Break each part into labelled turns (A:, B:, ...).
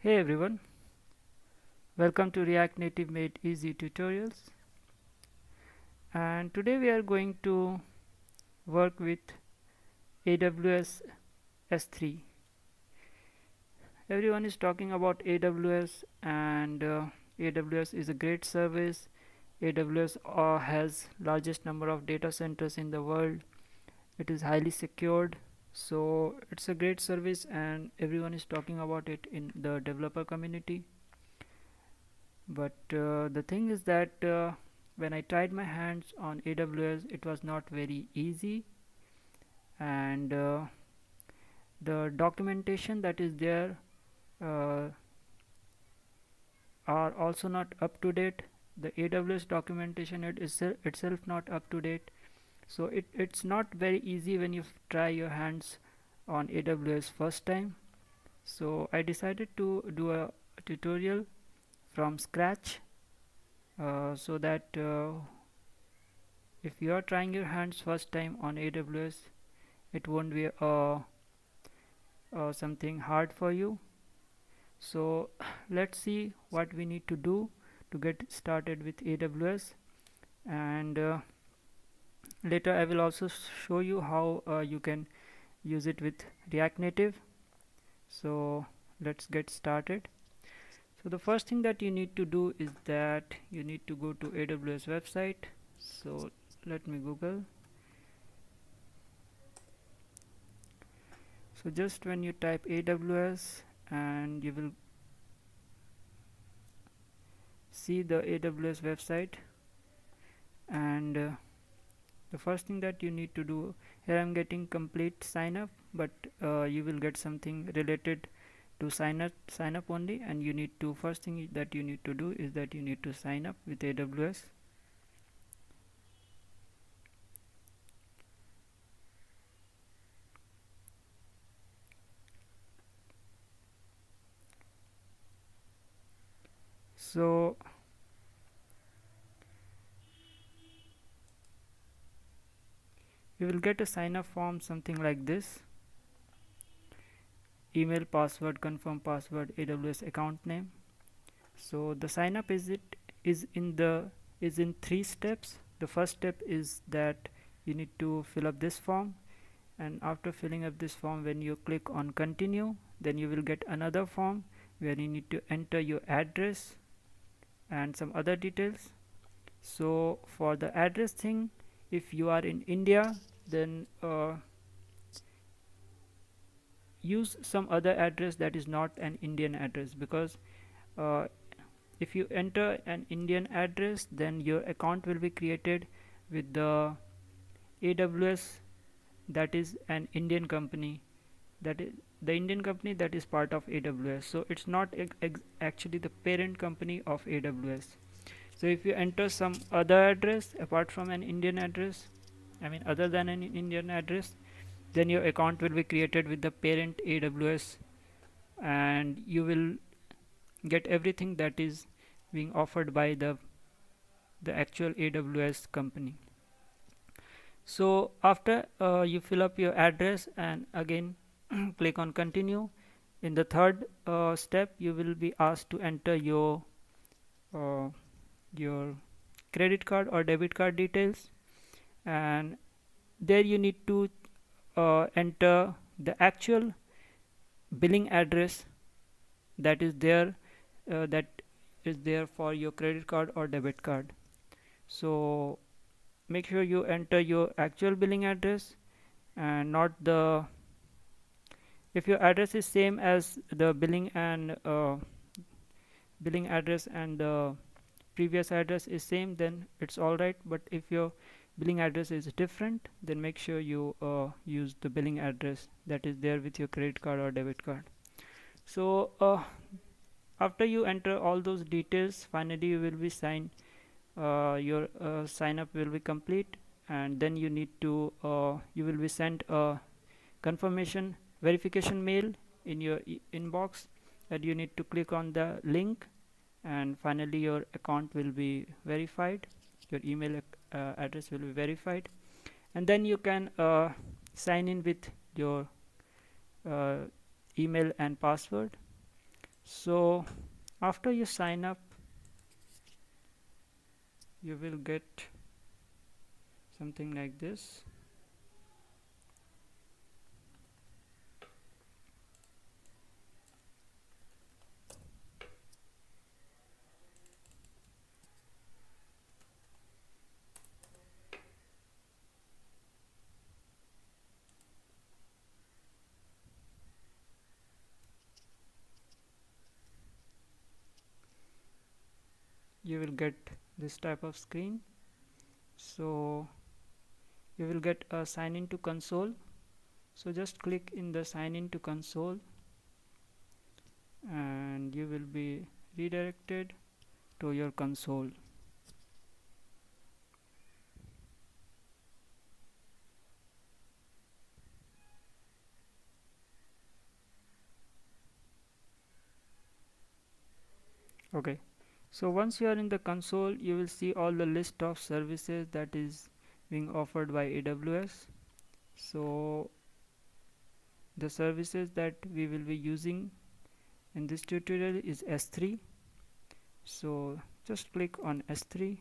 A: Hey everyone, welcome to React Native Made Easy tutorials, and today we are going to work with AWS S3. Everyone is talking about AWS, and AWS is a great service. AWS has largest number of data centers in the world. It is highly secured, so it's a great service and everyone is talking about it in the developer community. But the thing is that when I tried my hands on AWS, it was not very easy, and the documentation that is there uh, are also not up to date. The AWS documentation itself not up to date, so it's not very easy when you try your hands on AWS first time. So I decided to do a tutorial from scratch, so that if you are trying your hands first time on AWS, it won't be something hard for you. So let's see what we need to do to get started with AWS, and later I will also show you how you can use it with React Native. So let's get started. So the first thing that you need to do is that you need to go to AWS website. So let me Google. So just when you type AWS, and you will see the AWS website, and the first thing that you need to do here, I'm getting complete sign up, but you will get something related to sign up only, and you need to first thing that you need to do is that you need to sign up with AWS. So you will get a sign up form something like this: email, password, confirm password, AWS account name. So the sign up is in 3 steps. The first step is that you need to fill up this form, and after filling up this form, when you click on continue, then you will get another form where you need to enter your address and some other details. So for the address thing, if you are in India, then use some other address that is not an Indian address, because uh, if you enter an Indian address, then your account will be created with the AWS, that is an Indian company, that is the Indian company that is part of AWS. So it's not actually the parent company of AWS. So if you enter some other address apart from an Indian address, I mean other than an Indian address, then your account will be created with the parent AWS, and you will get everything that is being offered by the actual AWS company. So after you fill up your address and again click on continue, in the third step you will be asked to enter uh, your credit card or debit card details, and there you need to enter the actual billing address that is there for your credit card or debit card. So make sure you enter your actual billing address, and not the, if your address is same as the billing address and the previous address is same, then it's all right. But if your billing address is different, then make sure you use the billing address that is there with your credit card or debit card. So after you enter all those details, finally you will be your sign up will be complete, and then you need to you will be sent a confirmation verification mail in your inbox, that you need to click on the link, and finally your account will be verified, your email address will be verified, and then you can sign in with your email and password. So after you sign up, you will get something like this. You will get this type of screen. So you will get a sign in to console. So just click in the sign in to console and you will be redirected to your console. Okay, so once you are in the console, you will see all the list of services that is being offered by AWS. So the services that we will be using in this tutorial is S3. So just click on S3.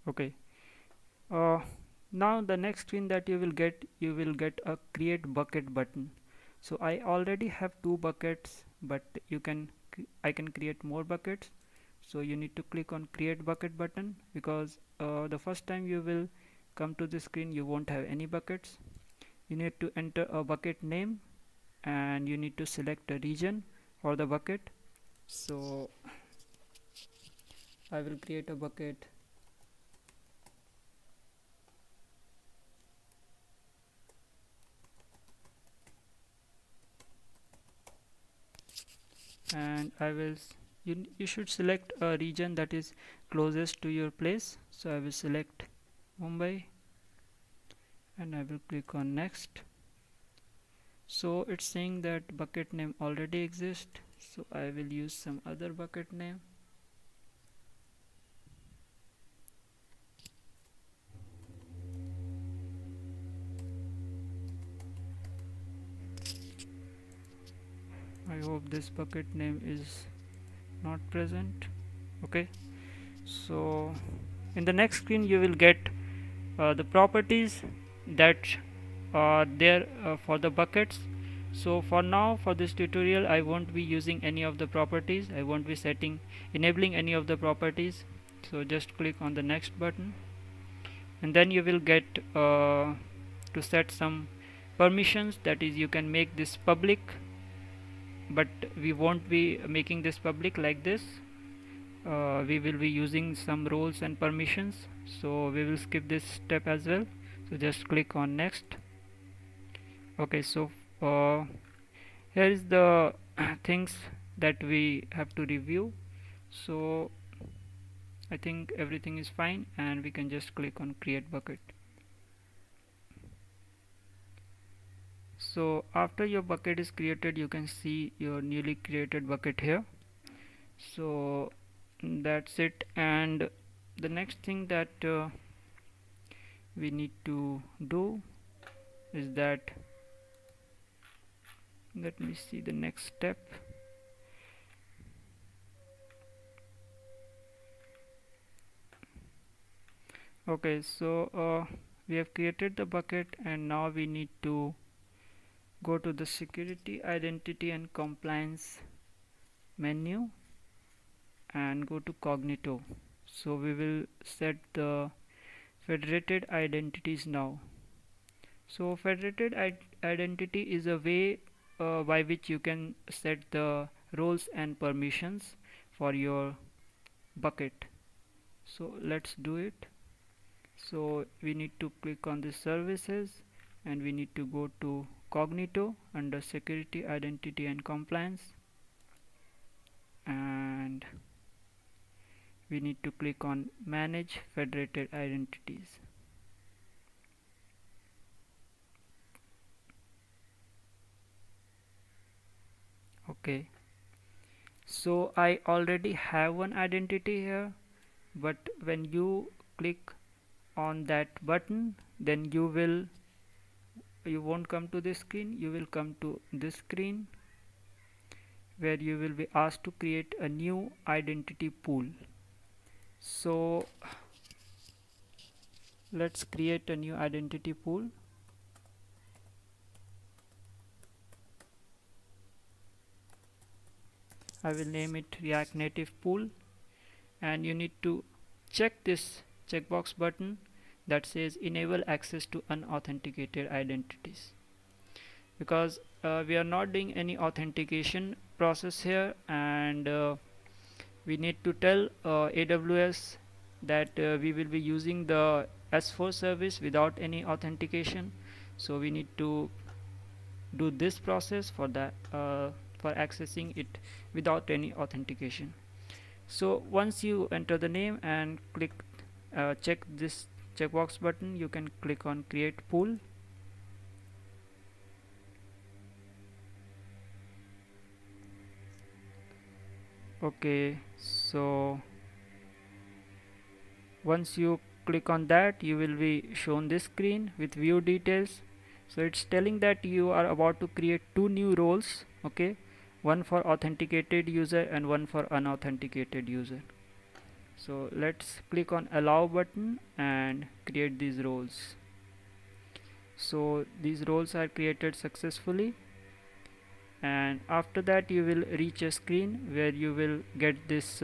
A: Okay, uh, now the next screen that you will get a create bucket button. So I already have 2 buckets, but I can create more buckets. So you need to click on create bucket button, because the first time you will come to this screen you won't have any buckets. You need to enter a bucket name and you need to select a region for the bucket. So I will create a bucket and you should select a region that is closest to your place. So I will select Mumbai and I will click on next. So it's saying that bucket name already exists, so I will use some other bucket name. I hope this bucket name is not present. Okay, so in the next screen you will get the properties that are there for the buckets. So for now, for this tutorial I won't be using any of the properties. I won't be enabling any of the properties. So just click on the next button and then you will get to set some permissions. That is, you can make this public, but we won't be making this public like this. We will be using some roles and permissions, so we will skip this step as well. So just click on next. Okay, so here is the things that we have to review. So I think everything is fine and we can just click on create bucket. So after your bucket is created, you can see your newly created bucket here. So that's it. And the next thing that we need to do is that, let me see the next step. Okay, so we have created the bucket and now we need to go to the security, identity and compliance menu and go to Cognito. So we will set the federated identities now. So federated identity is a way by which you can set the roles and permissions for your bucket. So let's do it. So we need to click on the services and we need to go to Cognito under security, identity and compliance, and we need to click on manage federated identities. Okay, so I already have one identity here, but when you click on that button, then you won't come to this screen, you will come to this screen where you will be asked to create a new identity pool. So let's create a new identity pool. I will name it React Native pool, and you need to check this checkbox button that says enable access to unauthenticated identities, because we are not doing any authentication process here, and we need to tell AWS that we will be using the S4 service without any authentication. So we need to do this process for that, for accessing it without any authentication. So once you enter the name and click check this checkbox button, you can click on create pool. Okay, so once you click on that, you will be shown this screen with view details. So it's telling that you are about to create two new roles, okay, one for authenticated user and one for unauthenticated user. So let's click on allow button and create these roles. So these roles are created successfully, and after that you will reach a screen where you will get this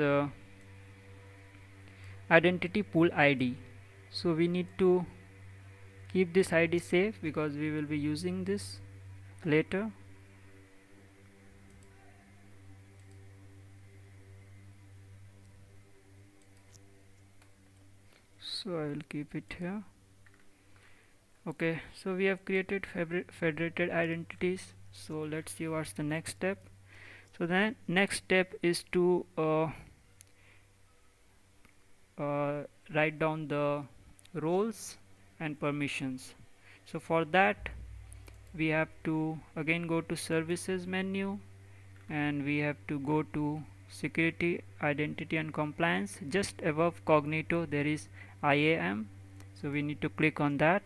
A: identity pool ID. So we need to keep this ID safe because we will be using this later. So I will keep it here. Okay, so we have created federated identities. So let's see what's the next step. So the next step is to write down the roles and permissions. So for that we have to again go to services menu, and we have to go to security, identity and compliance. Just above cognito there is IAM, so we need to click on that.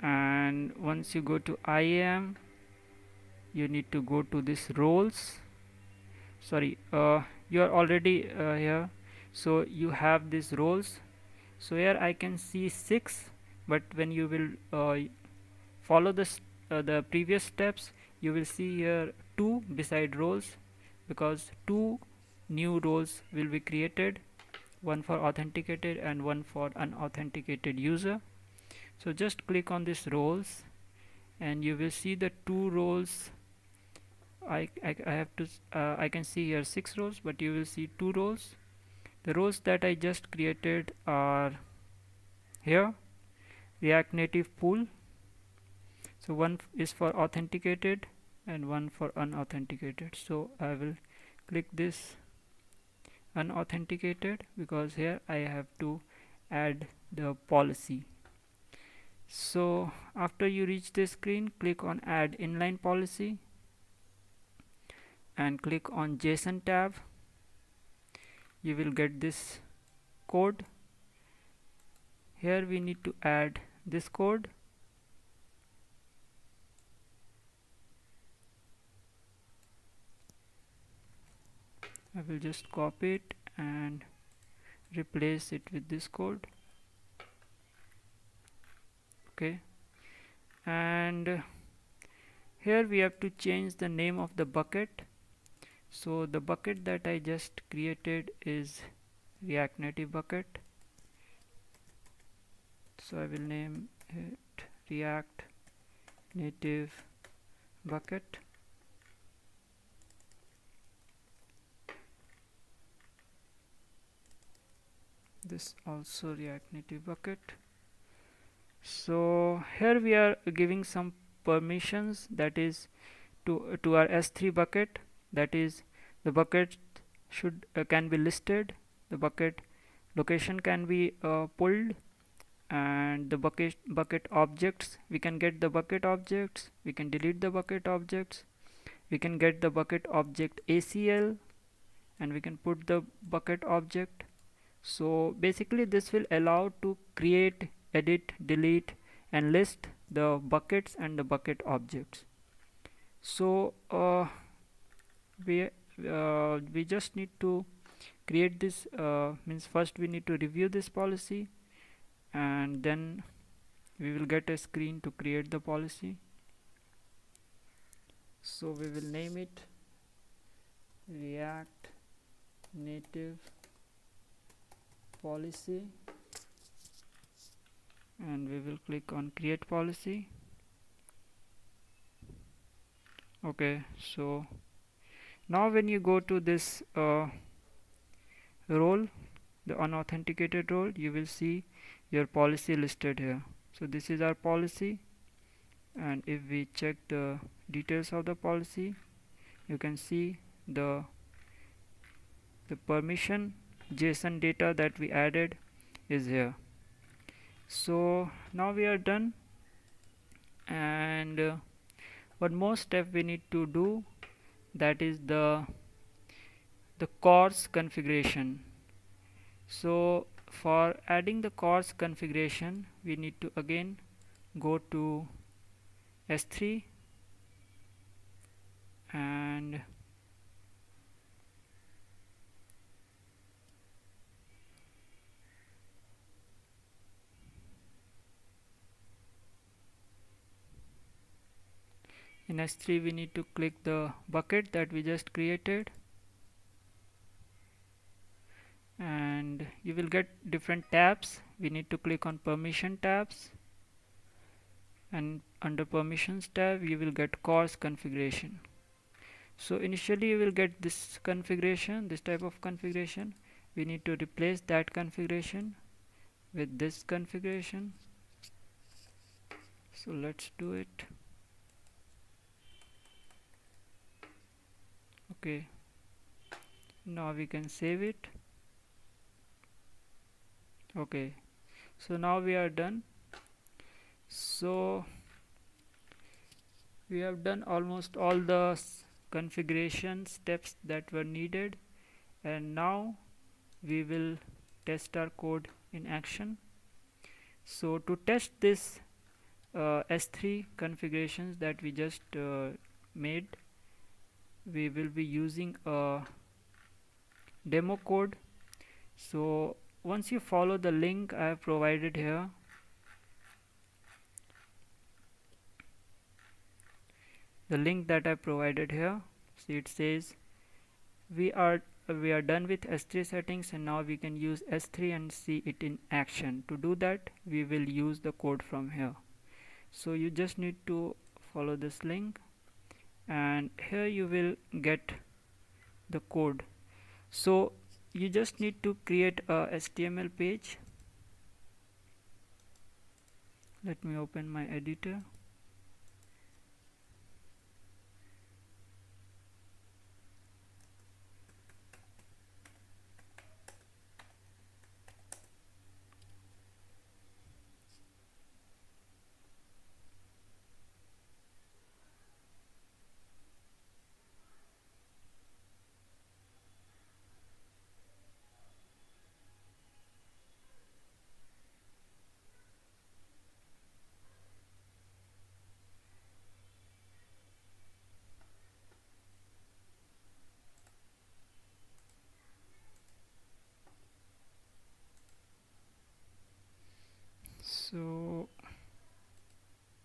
A: And once you go to IAM, you need to go to this roles. Sorry, you are already here, so you have these roles. So here I can see 6, but when you will follow the previous steps, you will see here 2 beside roles, because 2 new roles will be created, one for authenticated and one for unauthenticated user. So just click on this roles and you will see the 2 roles. I have to I can see here 6 rows, but you will see 2 rows. The rows that I just created are here, React Native pool. So one is for authenticated and one for unauthenticated. So I will click this unauthenticated because here I have to add the policy. So after you reach this screen, click on add inline policy and click on JSON tab. You will get this code. Here we need to add this code. I will just copy it and replace it with this code. Okay, and here we have to change the name of the bucket. So the bucket that I just created is React Native bucket. So I will name it React Native bucket. This also React Native bucket. So here we are giving some permissions, that is to our S3 bucket, that is the bucket should can be listed, the bucket location can be pulled, and the bucket objects, we can get the bucket objects, we can delete the bucket objects, we can get the bucket object ACL, and we can put the bucket object So basically this will allow to create, edit, delete and list the buckets and the bucket objects. So we just need to create this, means first we need to review this policy, and then we will get a screen to create the policy. So we will name it React Native Policy, and we will click on create policy. Okay, so now when you go to this role, the unauthenticated role, you will see your policy listed here. So this is our policy, and if we check the details of the policy, you can see the permission JSON data that we added is here. So now we are done, and one more step we need to do, that is the CORS configuration. So for adding the CORS configuration, we need to again go to S3 and in S3 we need to click the bucket that we just created, and you will get different tabs. We need to click on permission tabs, and under permissions tab you will get CORS configuration. So initially you will get this configuration, this type of configuration. We need to replace that configuration with this configuration. So let's do it. Okay, now we can save it. Okay, so now we are done. So we have done almost all the configuration steps that were needed, and now we will test our code in action. So to test this S3 configurations that we just made, we will be using a demo code. So once you follow the link I have provided here, see it says we are done with S3 settings, and now we can use S3 and see it in action. To do that, we will use the code from here. So you just need to follow this link, and here you will get the code. So you just need to create a HTML page. Let me open my editor. So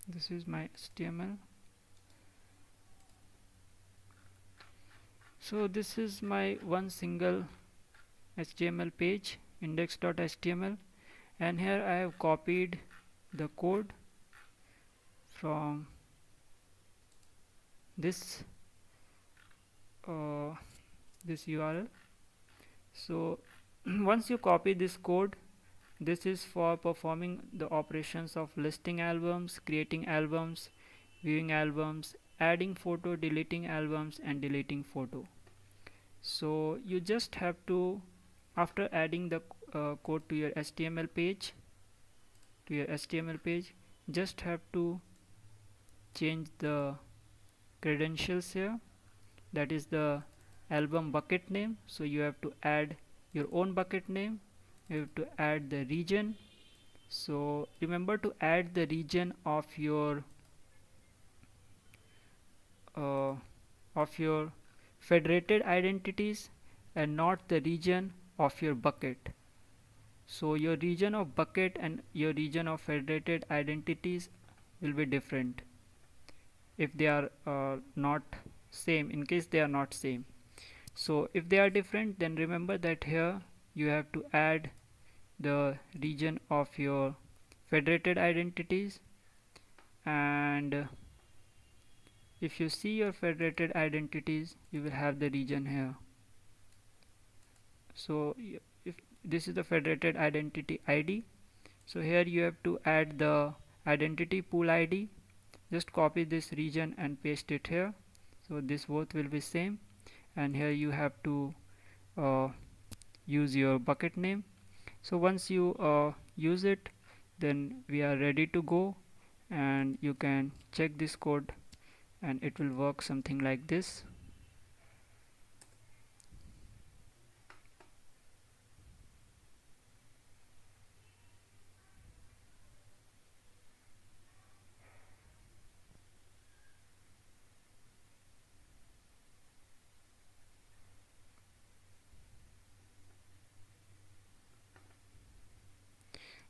A: this is my HTML. So this is my one single HTML page, index.html, and here I have copied the code from this this URL. So once you copy this code, this is for performing the operations of listing albums, creating albums, viewing albums, adding photo, deleting albums, and deleting photo. So you just have to, after adding the code to your HTML page, just have to change the credentials here, that is the album bucket name. So you have to add your own bucket name, you have to add the region. So remember to add the region uh, of your federated identities and not the region of your bucket. So your region of bucket and your region of federated identities will be different if they are not same, in case they are not same. So if they are different, then remember that here you have to add the region of your federated identities. And if you see your federated identities, you will have the region here. So if this is the federated identity ID, so here you have to add the identity pool ID. Just copy this region and paste it here, so this both will be same. And here you have to uh, use your bucket name. So once you use it, then we are ready to go, and you can check this code and it will work something like this.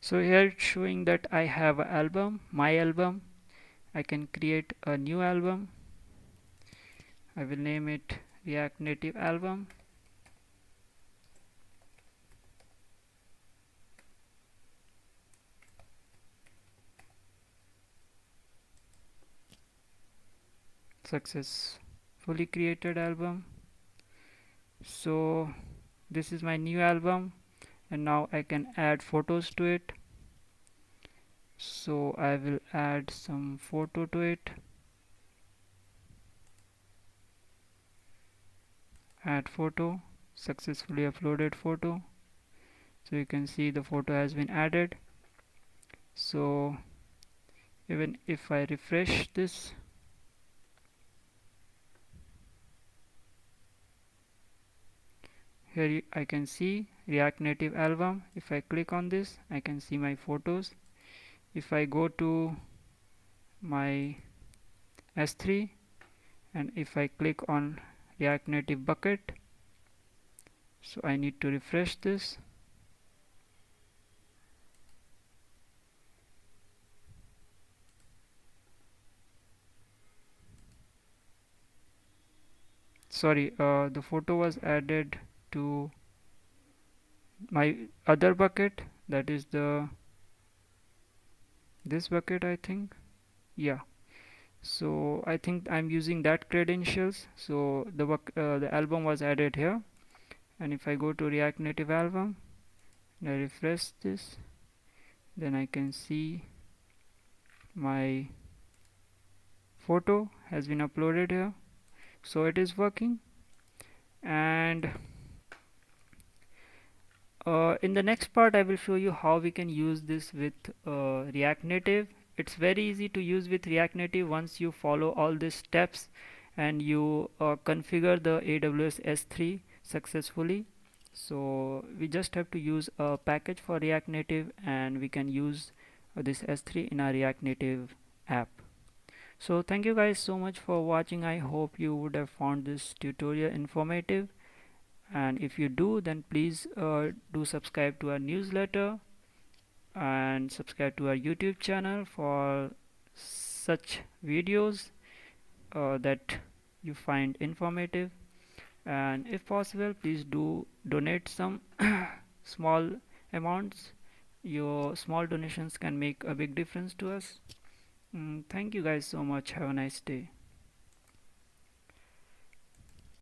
A: So here it's showing that I have an album, my album. I can create a new album. I will name it React Native album. Successfully created album. So this is my new album, and now I can add photos to it. So I will add some photo to it. Add photo, successfully uploaded photo. So you can see the photo has been added. So even if I refresh this, here I can see React Native album. If I click on this, I can see my photos. If I go to my S3 and if I click on React Native bucket, so I need to refresh this. Sorry, the photo was added to my other bucket, that is this bucket, I think. Yeah, so I think I'm using that credentials. So the album was added here, and if I go to React Native album and I refresh this, then I can see my photo has been uploaded here. So it is working. And in the next part I will show you how we can use this with React Native. It's very easy to use with React Native once you follow all these steps and you configure the AWS S3 successfully. So we just have to use a package for React Native, and we can use this S3 in our React Native app. So thank you guys so much for watching. I hope you would have found this tutorial informative, and if you do, then please do subscribe to our newsletter and subscribe to our YouTube channel for such videos that you find informative. And if possible, please do donate some small amounts. Your small donations can make a big difference to us. Thank you guys so much. Have a nice day.